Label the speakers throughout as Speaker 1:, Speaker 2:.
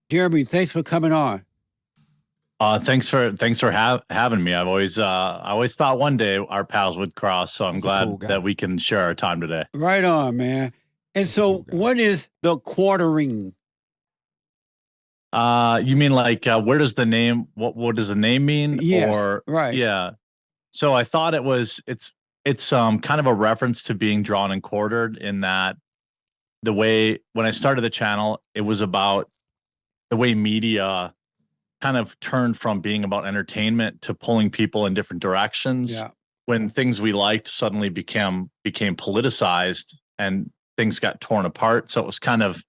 Speaker 1: Jeremy, thanks for coming on.
Speaker 2: Thanks for having me. I always thought one day our paths would cross, so I'm glad that we can share our time today.
Speaker 1: Right on, man. And so, what is the quartering?
Speaker 2: You mean like where does the name? What does the name mean?
Speaker 1: Yes,
Speaker 2: or
Speaker 1: right.
Speaker 2: Yeah. So I thought it's kind of a reference to being drawn and quartered, in that the way when I started the channel, it was about the way media kind of turned from being about entertainment to pulling people in different directions.
Speaker 1: Yeah.
Speaker 2: When things we liked suddenly became politicized and things got torn apart. So it was kind of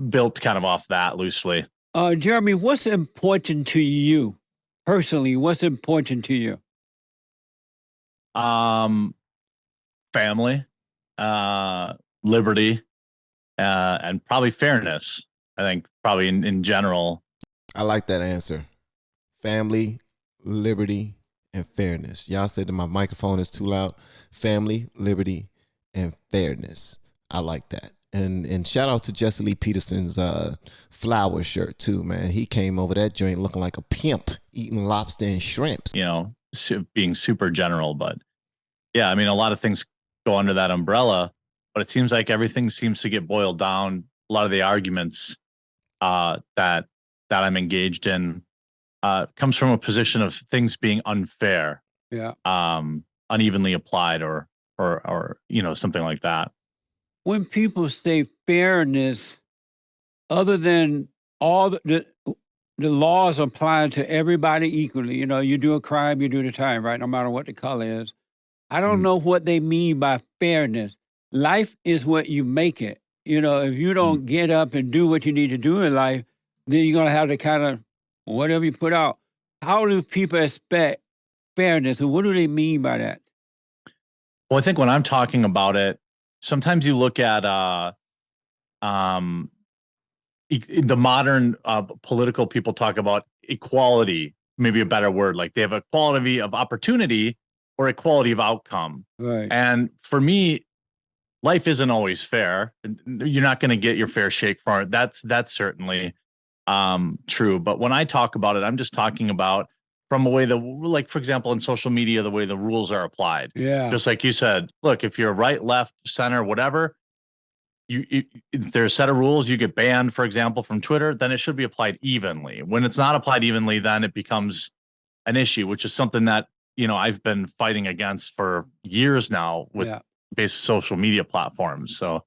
Speaker 2: built kind of off that loosely.
Speaker 1: Jeremy, what's important to you personally? What's important to you?
Speaker 2: Family, liberty, and probably fairness. I think probably in general.
Speaker 3: I like that answer. Family, liberty, and fairness. Y'all said that my microphone is too loud. Family, liberty, and fairness. I like that. And shout out to Jesse Lee Peterson's flower shirt too, man. He came over that joint looking like a pimp, eating lobster and shrimps.
Speaker 2: You know, being super general, but yeah, I mean, a lot of things go under that umbrella, but it seems like everything seems to get boiled down. A lot of the arguments that I'm engaged in comes from a position of things being unfair, unevenly applied, or you know, something like that.
Speaker 1: When people say fairness, other than all the laws apply to everybody equally, you know, you do a crime, you do the time, right? No matter what the color is. I don't know what they mean by fairness. Life is what you make it. You know, if you don't get up and do what you need to do in life, then you're going to have to kind of, whatever you put out. How do people expect fairness, and what do they mean by that?
Speaker 2: Well, I think when I'm talking about it, sometimes you look at the modern political people talk about equality, maybe a better word, like they have equality of opportunity or equality of outcome.
Speaker 1: Right.
Speaker 2: And for me, life isn't always fair. You're not going to get your fair shake for it. That's certainly true. But when I talk about it, I'm just talking about from a way that, like, for example, in social media, the way the rules are applied.
Speaker 1: Yeah.
Speaker 2: Just like you said, look, if you're right, left, center, whatever, if there's a set of rules, you get banned, for example, from Twitter, then it should be applied evenly. When it's not applied evenly, then it becomes an issue, which is something that, you know, I've been fighting against for years now with basic social media platforms. So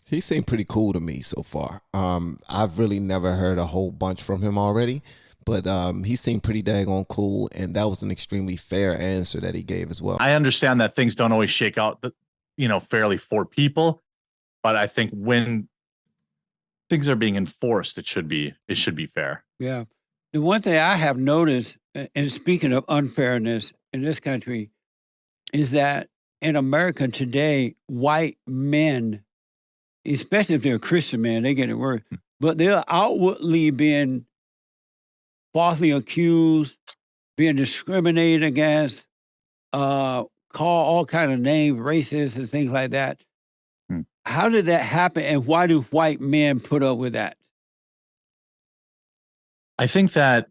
Speaker 3: he seemed pretty cool to me so far. I've really never heard a whole bunch from him already, but he seemed pretty daggone cool, and that was an extremely fair answer that he gave as well.
Speaker 2: I understand that things don't always shake out, you know, fairly for people, but I think when things are being enforced, it should be fair.
Speaker 1: Yeah. The one thing I have noticed, and speaking of unfairness in this country, is that in America today, white men, especially if they're Christian men, they get it worse, but they're outwardly being falsely accused, being discriminated against, call all kind of names, racist and things like that. How did that happen, and why do white men put up with that?
Speaker 2: I think that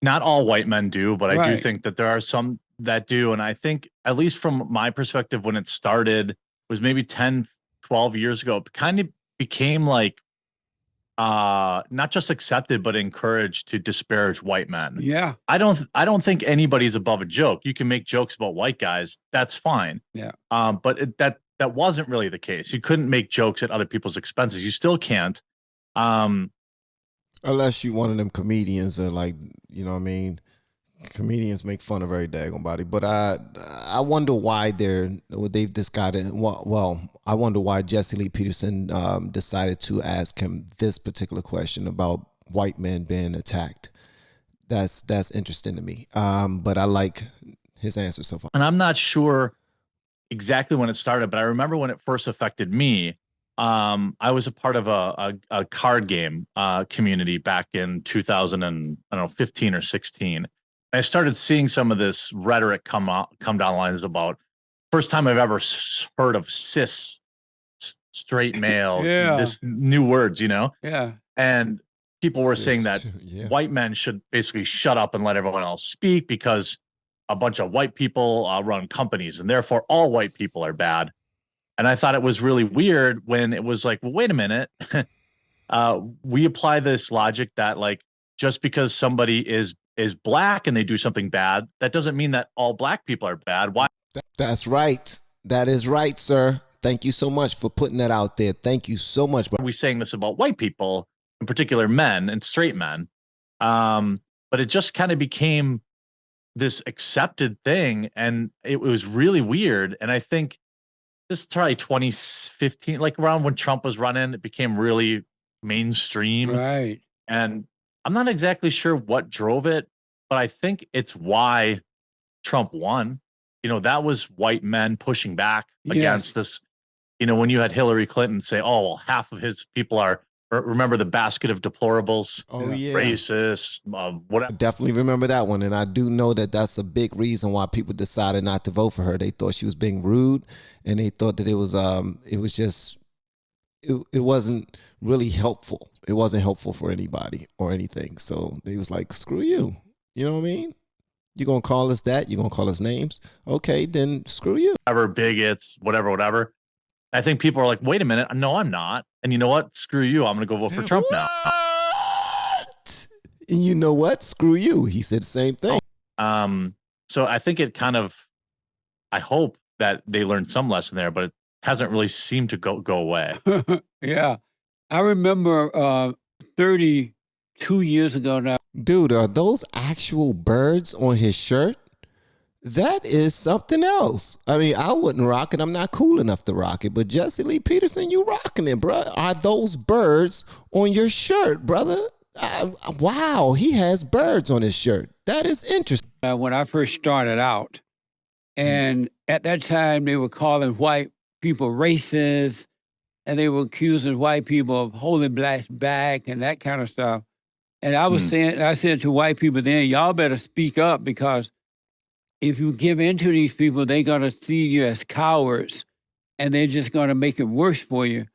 Speaker 2: not all white men do, but I do think that there are some that do. And I think, at least from my perspective, when it started, was maybe 10, 12 years ago, it kind of became like not just accepted, but encouraged to disparage white men.
Speaker 1: Yeah.
Speaker 2: I don't think anybody's above a joke. You can make jokes about white guys. That's fine.
Speaker 1: Yeah.
Speaker 2: But that wasn't really the case. You couldn't make jokes at other people's expenses. You still can't.
Speaker 3: Unless you one of them comedians that, like, you know what I mean? Comedians make fun of every daggone body. But I wonder why they've discarded. Well, I wonder why Jesse Lee Peterson decided to ask him this particular question about white men being attacked. That's interesting to me. But I like his answer so far.
Speaker 2: And I'm not sure exactly when it started, but I remember when it first affected me. I was a part of a card game community back in 2015 or 16. I started seeing some of this rhetoric come down the lines about, first time I've ever heard of cis straight male, this new words, you know?
Speaker 1: Yeah.
Speaker 2: And people were saying that
Speaker 3: Yeah.
Speaker 2: white men should basically shut up and let everyone else speak because a bunch of white people run companies and therefore all white people are bad. And I thought it was really weird when it was like, well, wait a minute. We apply this logic that like just because somebody is black and they do something bad, that doesn't mean that all black people are bad. Why?
Speaker 3: That's right. That is right, sir. Thank you so much for putting that out there. Thank you so much.
Speaker 2: Are we saying this about white people, in particular men and straight men? But it just kind of became this accepted thing, and it was really weird. And I think this is probably 2015, like around when Trump was running, it became really mainstream.
Speaker 1: Right.
Speaker 2: And I'm not exactly sure what drove it, but I think it's why Trump won. You know, that was white men pushing back against this. You know, when you had Hillary Clinton say, oh, well, half of his people are, remember the basket of deplorables,
Speaker 3: Oh, yeah.
Speaker 2: racist, whatever.
Speaker 3: I definitely remember that one. And I do know that that's a big reason why people decided not to vote for her. They thought she was being rude, and they thought that it was just, it wasn't really helpful. It wasn't helpful for anybody or anything. So they was like, screw you. You know what I mean? You're going to call us that? You're going to call us names? Okay, then screw you.
Speaker 2: Whatever, bigots, whatever. I think people are like, wait a minute. No, I'm not. And you know what? Screw you. I'm going to go vote for Trump now.
Speaker 3: What? And you know what? Screw you. He said the same thing.
Speaker 2: So I think it kind of, I hope that they learned some lesson there, but it hasn't really seemed to go away.
Speaker 1: Yeah. I remember 32 years ago now.
Speaker 3: Dude, are those actual birds on his shirt? That is something else. I mean, I wouldn't rock it. I'm not cool enough to rock it. But Jesse Lee Peterson, you rocking it, bro. Are those birds on your shirt, brother? Wow, he has birds on his shirt. That is interesting.
Speaker 1: When I first started out, and at that time they were calling white people racist, and they were accusing white people of holding blacks back and that kind of stuff. And I was saying, I said to white people then, y'all better speak up, because if you give in to these people, they're going to see you as cowards, and they're just going to make it worse for you.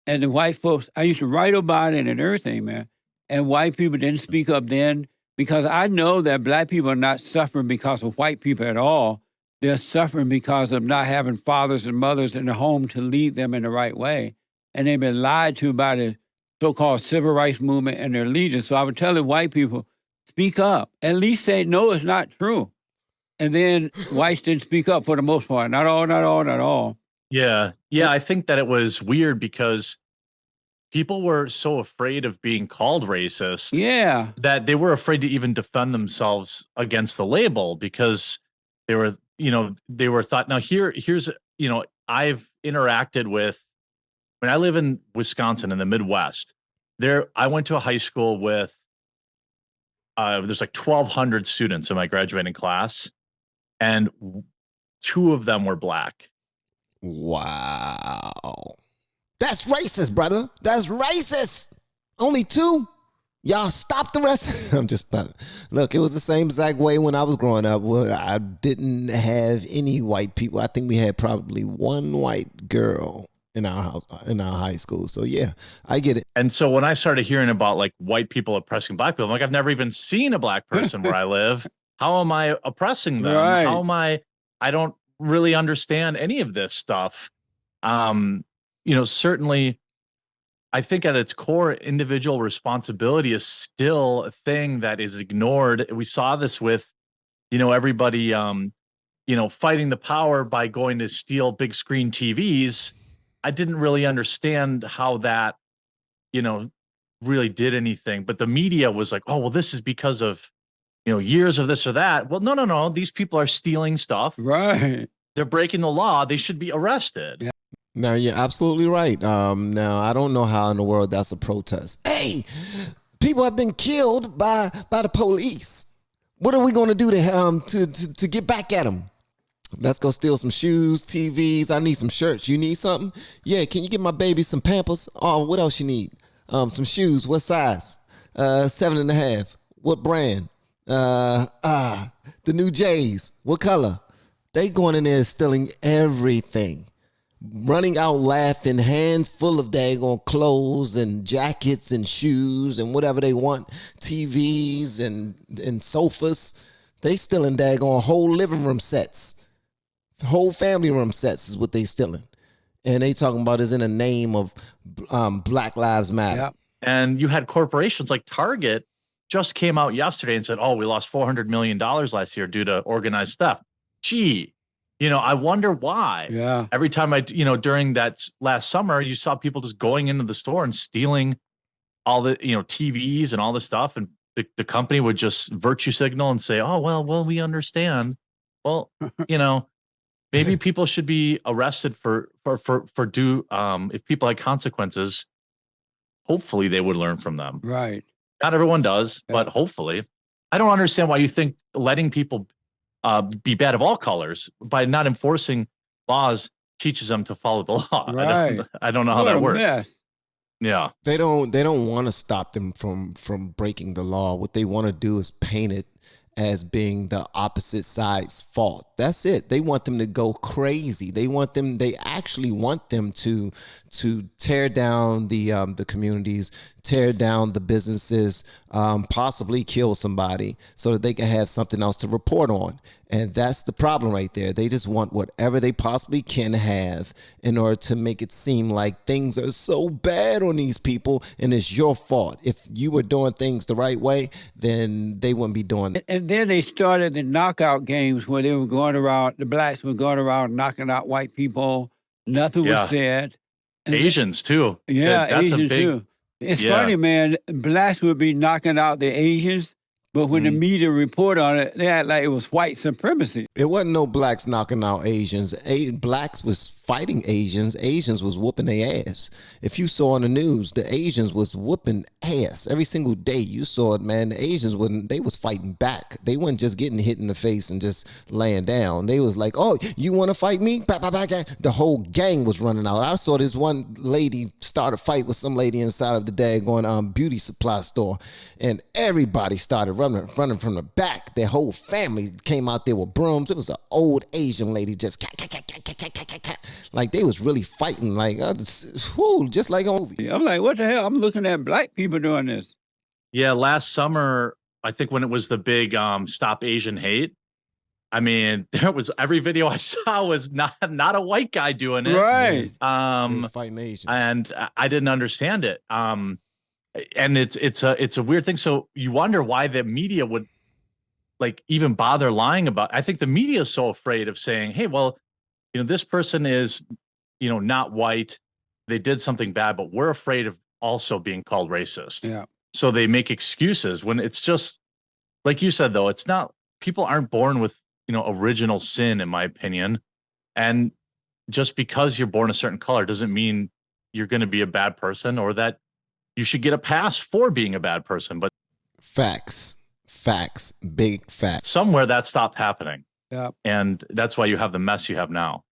Speaker 1: And the white folks, I used to write about it and everything, man. And white people didn't speak up then, because I know that black people are not suffering because of white people at all. They're suffering because of not having fathers and mothers in the home to lead them in the right way. And they've been lied to by the so-called civil rights movement and their leaders. So I would tell the white people, speak up. At least say, no, it's not true. And then whites didn't speak up for the most part. Not all.
Speaker 2: Yeah. I think that it was weird because people were so afraid of being called racist.
Speaker 1: Yeah.
Speaker 2: That they were afraid to even defend themselves against the label, because they were thought, now here's, I've interacted with, when I live in Wisconsin in the Midwest, I went to a high school with, there's like 1,200 students in my graduating class, and 2 of them were black.
Speaker 3: Wow. That's racist, brother. That's racist. Only 2? Y'all stop the rest. I'm just, look, it was the same exact way when I was growing up. Well, I didn't have any white people. I think we had probably 1 white girl in our house, in our high school. So yeah, I get it.
Speaker 2: And so when I started hearing about like white people oppressing black people, I'm like, I've never even seen a black person where I live. How am I oppressing them?
Speaker 1: Right.
Speaker 2: How am I don't really understand any of this stuff. Certainly I think at its core, individual responsibility is still a thing that is ignored. We saw this with, everybody, fighting the power by going to steal big screen TVs. I didn't really understand how that, really did anything. But the media was like, oh, well, this is because of, years of this or that. Well, no. These people are stealing stuff.
Speaker 1: Right.
Speaker 2: They're breaking the law. They should be arrested.
Speaker 1: Yeah.
Speaker 3: Now, you're absolutely right. Now, I don't know how in the world that's a protest. Hey, people have been killed by the police. What are we going to do to get back at them? Let's go steal some shoes, TVs. I need some shirts. You need something? Yeah, can you get my baby some Pampers? Oh, what else you need? Some shoes. What size? 7.5. What brand? The new J's. What color? They going in there stealing everything. running out laughing, hands full of daggone clothes and jackets and shoes and whatever they want, TVs and sofas. They stealing daggone whole living room sets. Whole family room sets is what they stealing. And they talking about is in the name of Black Lives Matter.
Speaker 1: Yeah.
Speaker 2: And you had corporations like Target just came out yesterday and said, oh, we lost $400 million last year due to organized theft. Gee, I wonder why.
Speaker 1: Yeah.
Speaker 2: Every time during that last summer, you saw people just going into the store and stealing all the, TVs and all the stuff. And the company would just virtue signal and say, oh, well, we understand. Well, maybe people should be arrested for if people had consequences, hopefully they would learn from them.
Speaker 1: Right.
Speaker 2: Not everyone does, but hopefully. I don't understand why you think letting people be bad of all colors by not enforcing laws teaches them to follow the law.
Speaker 1: Right.
Speaker 2: I don't know how that works.
Speaker 1: Mess.
Speaker 2: Yeah.
Speaker 3: They don't want to stop them from breaking the law. What they want to do is paint it as being the opposite side's fault. That's it. They want them to go crazy. They actually want them to tear down the communities, tear down the businesses, possibly kill somebody so that they can have something else to report on. And that's the problem right there. They just want whatever they possibly can have in order to make it seem like things are so bad on these people and it's your fault. If you were doing things the right way, then they wouldn't be doing it.
Speaker 1: And then they started the knockout games where they were going around, the blacks were going around knocking out white people. Nothing was said. And
Speaker 2: Asians too.
Speaker 1: Yeah,
Speaker 2: that's
Speaker 1: Asians
Speaker 2: a big,
Speaker 1: too. It's funny, man. Blacks would be knocking out the Asians, but when the media report on it, they act like it was white supremacy.
Speaker 3: It wasn't no blacks knocking out Asians. Blacks was fighting Asians. Asians was whooping their ass. If you saw on the news, the Asians was whooping ass every single day. You saw it, man. The Asians they was fighting back. They weren't just getting hit in the face and just laying down. They was like, oh, you want to fight me? The whole gang was running out. I saw this one lady start a fight with some lady inside of the daggone beauty supply store, and everybody started running from the back. Their whole family came out there with brooms. It was an old Asian lady just like they was really fighting, like just like a movie.
Speaker 1: I'm like, what the hell? I'm looking at black people doing this.
Speaker 2: Yeah, last summer, I think when it was the big Stop Asian Hate, I mean, there was every video I saw was not a white guy doing it.
Speaker 1: Right.
Speaker 3: He was fighting Asians.
Speaker 2: And I didn't understand it. And it's a weird thing. So you wonder why the media would like even bother lying about. I think the media is so afraid of saying, hey, well, this person is, not white. They did something bad, but we're afraid of also being called racist.
Speaker 1: Yeah.
Speaker 2: So they make excuses when it's just, like you said, though, it's not, people aren't born with, original sin, in my opinion. And just because you're born a certain color doesn't mean you're going to be a bad person or that you should get a pass for being a bad person. But
Speaker 3: facts, big facts.
Speaker 2: Somewhere that stopped happening.
Speaker 1: Yeah.
Speaker 2: And that's why you have the mess you have now.